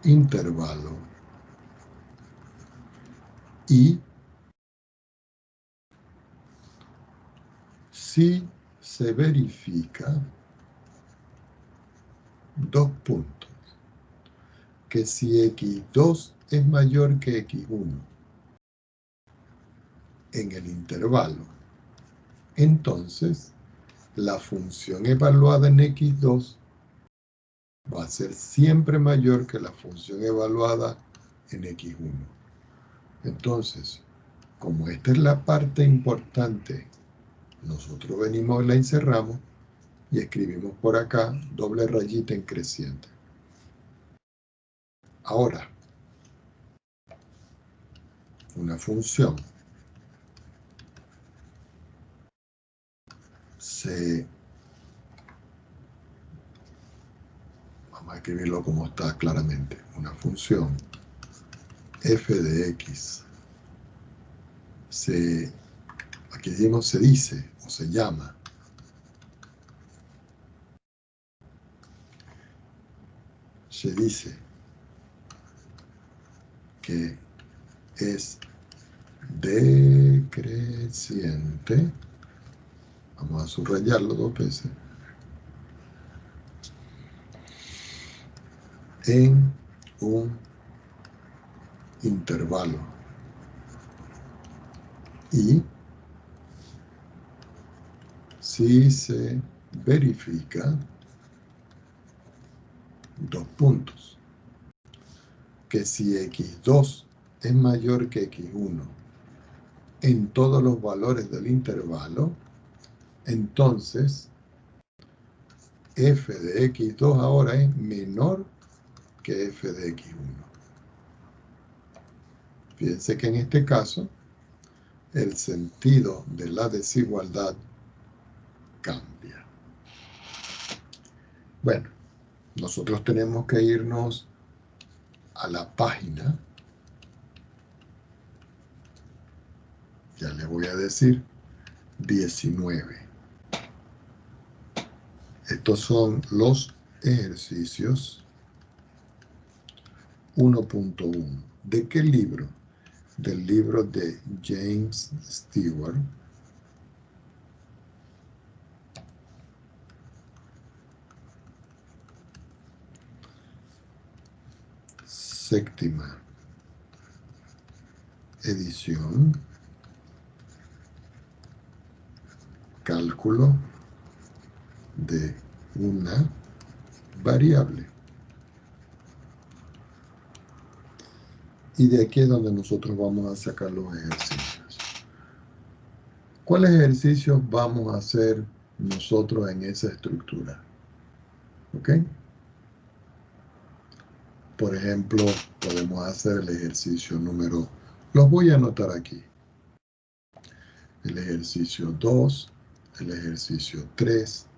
intervalo y si se verifica dos puntos, que si x2 es mayor que x1 en el intervalo, entonces la función evaluada en x2 va a ser siempre mayor que la función evaluada en x1. Entonces, como esta es la parte importante, nosotros venimos y la encerramos y escribimos por acá doble rayita en creciente. Ahora, una función vamos a escribirlo como está claramente, una función f de x aquí decimos se dice o se llama se dice que es decreciente, vamos a subrayarlo dos veces, en un intervalo y si se verifica dos puntos, que si x2 es mayor que x1 en todos los valores del intervalo, entonces f de x2 ahora es menor que f de x1. Fíjense que en este caso el sentido de la desigualdad cambia. Bueno, nosotros tenemos que irnos a la página, ya les voy a decir, 19. Estos son los ejercicios 1.1. ¿De qué libro? Del libro de James Stewart. Séptima edición. Cálculo de una variable. Y de aquí es donde nosotros vamos a sacar los ejercicios. ¿Cuáles ejercicios vamos a hacer nosotros en esa estructura. ¿Ok? Por ejemplo, podemos hacer el ejercicio número, los voy a anotar aquí. El ejercicio 2, el ejercicio 3,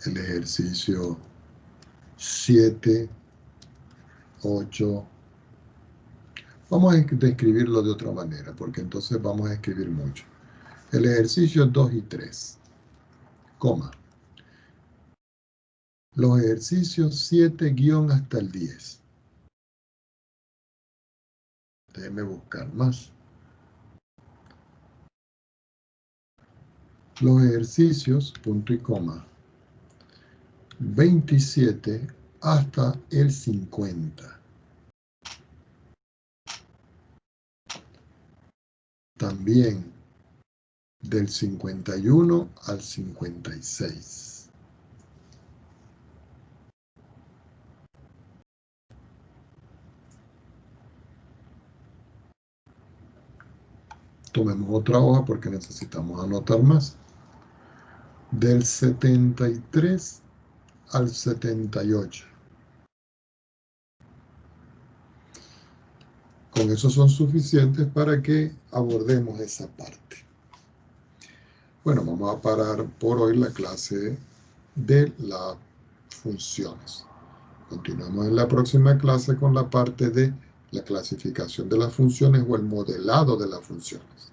el ejercicio 7, 8. Vamos a describirlo de otra manera, porque entonces vamos a escribir mucho. El ejercicio 2 y 3, coma. Los ejercicios 7 guión hasta el 10. Déjenme buscar más. Los ejercicios, punto y coma, 27 hasta el 50. También del 51 al 56. Tomemos otra hoja porque necesitamos anotar más. Del 73 al 78. Con eso son suficientes para que abordemos esa parte. Bueno, vamos a parar por hoy la clase de las funciones. Continuamos en la próxima clase con la parte de la clasificación de las funciones o el modelado de las funciones.